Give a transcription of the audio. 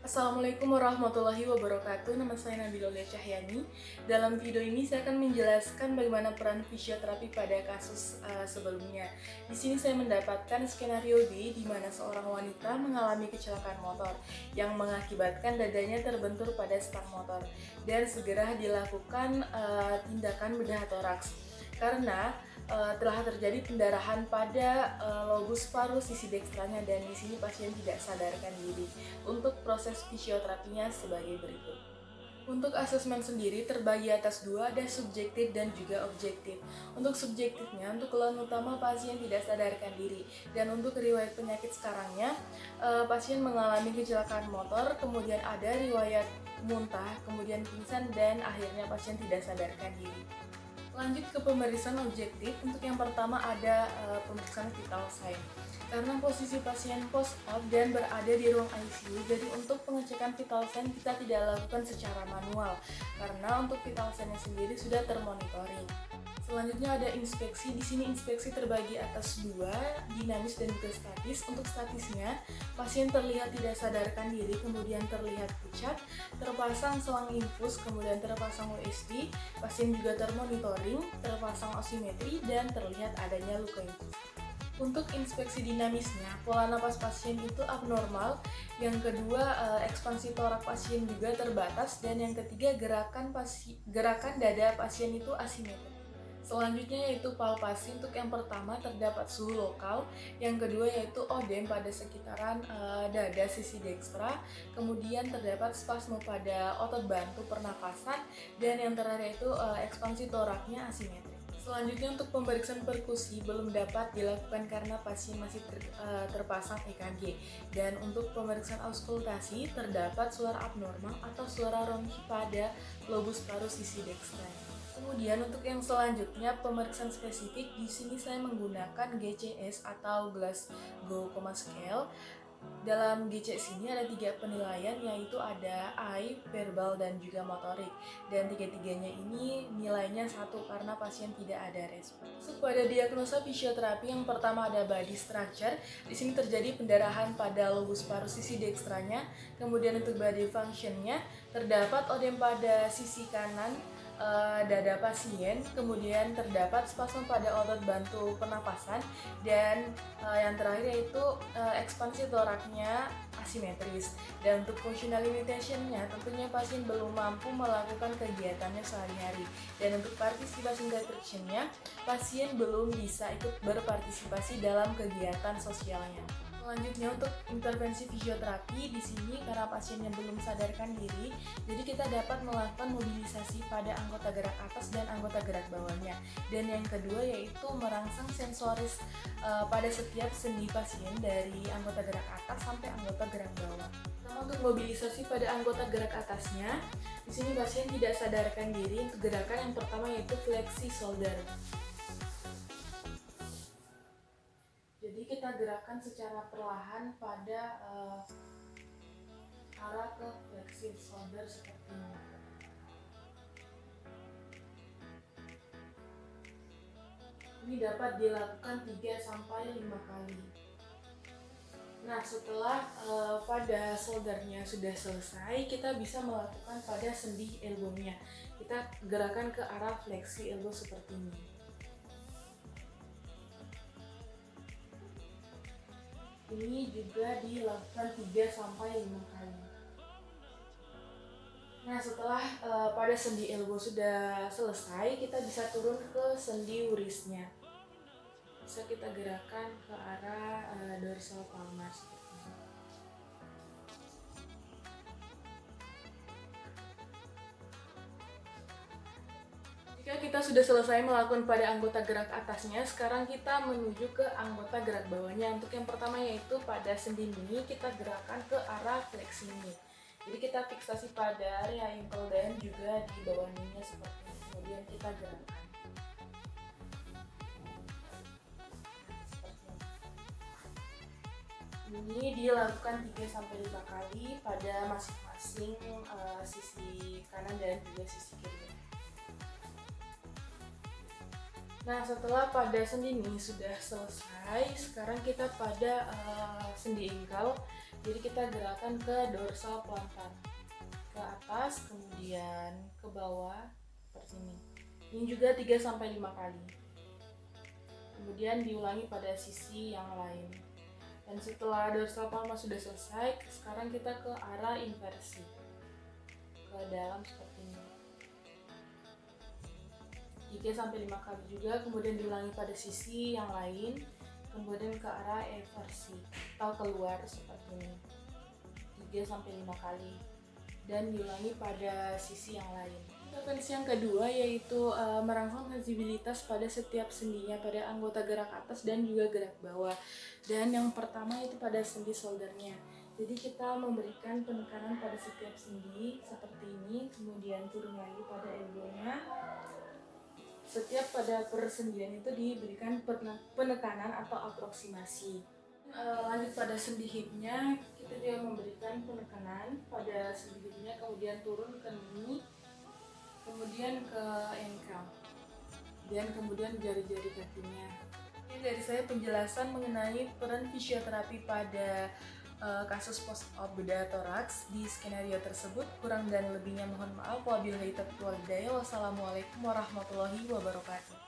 Assalamualaikum warahmatullahi wabarakatuh. Nama saya Nabila Cahyani. Dalam video ini saya akan menjelaskan bagaimana peran fisioterapi pada kasus sebelumnya. Di sini saya mendapatkan skenario B di mana seorang wanita mengalami kecelakaan motor yang mengakibatkan dadanya terbentur pada stang motor dan segera dilakukan tindakan bedah toraks karena telah terjadi pendarahan pada lobus paru sisi dekstranya dan di sini pasien tidak sadarkan diri. Untuk proses fisioterapinya sebagai berikut. Untuk asesmen sendiri terbagi atas dua, ada subjektif dan juga objektif. Untuk subjektifnya, untuk keluhan utama pasien tidak sadarkan diri, dan untuk riwayat penyakit sekarangnya, pasien mengalami kecelakaan motor, kemudian ada riwayat muntah, kemudian pingsan, dan akhirnya pasien tidak sadarkan diri. Lanjut ke pemeriksaan objektif. Untuk yang pertama ada pemeriksaan vital sign. Karena posisi pasien post op dan berada di ruang ICU, jadi untuk pengecekan vital sign kita tidak lakukan secara manual karena untuk vital sign-nya sendiri sudah termonitoring. Selanjutnya ada inspeksi. Di sini inspeksi terbagi atas dua, dinamis dan juga statis. Untuk statisnya, pasien terlihat tidak sadarkan diri, kemudian terlihat pucat, terpasang selang infus, kemudian terpasang USD, pasien juga termonitoring, terpasang osimetri, dan terlihat adanya luka infus. Untuk inspeksi dinamisnya, pola napas pasien itu abnormal, yang kedua ekspansi torak pasien juga terbatas, dan yang ketiga gerakan dada pasien itu asimetris. Selanjutnya yaitu palpasi. Untuk yang pertama terdapat suhu lokal, yang kedua yaitu odem pada sekitaran dada sisi dekstra, kemudian terdapat spasme pada otot bantu pernapasan, dan yang terakhir yaitu ekspansi toraknya asimetris. Selanjutnya untuk pemeriksaan perkusi belum dapat dilakukan karena pasien masih terpasang EKG. Dan untuk pemeriksaan auskultasi terdapat suara abnormal atau suara ronki pada lobus paru sisi dekstra. Kemudian untuk yang selanjutnya pemeriksaan spesifik, di sini saya menggunakan GCS atau Glasgow Coma Scale. Dalam GCS ini ada 3 penilaian, yaitu ada eye, verbal, dan juga motorik. Dan tiga-tiganya ini nilainya 1 karena pasien tidak ada respon. Masuk pada diagnosa fisioterapi, yang pertama ada body structure. Di sini terjadi pendarahan pada lobus paru sisi dekstranya. Kemudian untuk body functionnya terdapat odem pada sisi kanan dada pasien, kemudian terdapat spasme pada otot bantu pernapasan, dan yang terakhir yaitu ekspansi toraknya asimetris. Dan untuk functional limitation-nya tentunya pasien belum mampu melakukan kegiatannya sehari-hari. Dan untuk participation restriction-nya, pasien belum bisa ikut berpartisipasi dalam kegiatan sosialnya. Selanjutnya untuk intervensi fisioterapi, di sini karena pasiennya belum sadarkan diri, jadi kita dapat melakukan mobilisasi pada anggota gerak atas dan anggota gerak bawahnya. Dan yang kedua yaitu merangsang sensoris pada setiap sendi pasien dari anggota gerak atas sampai anggota gerak bawah. Nah, untuk mobilisasi pada anggota gerak atasnya, di sini pasien tidak sadarkan diri. Untuk gerakan yang pertama yaitu fleksi shoulder. Jadi kita gerakan secara perlahan pada arah ke fleksi shoulder seperti ini. Ini dapat dilakukan 3-5 kali. Nah, setelah pada shouldernya sudah selesai, kita bisa melakukan pada sendi elbownya. Kita gerakan ke arah fleksi elbow seperti ini. Ini juga dilakukan 3-5 kali. Nah, setelah pada sendi elbow sudah selesai, kita bisa turun ke sendi wristnya. Bisa kita gerakan ke arah dorsal palmar seperti ini. Jika kita sudah selesai melakukan pada anggota gerak atasnya, sekarang kita menuju ke anggota gerak bawahnya. Untuk yang pertama yaitu pada sendi ini kita gerakan ke arah fleksi ini. Jadi kita fiksasi pada area ankle dan juga di bawah kneenya seperti ini. Kemudian kita gerakan. Ini dilakukan 3-5 kali pada masing-masing sisi kanan dan juga sisi kiri. Nah, setelah pada sendi ini sudah selesai, sekarang kita pada sendi engkel. Jadi kita gerakan ke dorsal pelan-pelan, ke atas, kemudian ke bawah, seperti ini. Ini juga 3-5 kali. Kemudian diulangi pada sisi yang lain. Dan setelah dorsal palma sudah selesai, sekarang kita ke arah inversi, ke dalam seperti ini. 3-5 kali juga, kemudian diulangi pada sisi yang lain, kemudian ke arah eversi atau keluar seperti ini 3-5 kali, dan diulangi pada sisi yang lain. Intervensi yang kedua yaitu merangsang sensibilitas pada setiap sendinya, pada anggota gerak atas dan juga gerak bawah. Dan yang pertama itu pada sendi shouldernya. Jadi kita memberikan penekanan pada setiap sendi seperti ini, kemudian turun lagi pada elbownya. Setiap pada persendian itu diberikan penekanan atau aproksimasi. Lanjut pada sendi hipnya, kita juga memberikan penekanan pada sendi hipnya, kemudian turun ke knee, kemudian ke ankle, dan kemudian jari-jari kakinya. Ini dari saya penjelasan mengenai peran fisioterapi pada kasus post-op bedah toraks di skenario tersebut. Kurang dan lebihnya mohon maaf. Wabillahi taufiq wal hidayah. Wassalamualaikum warahmatullahi wabarakatuh.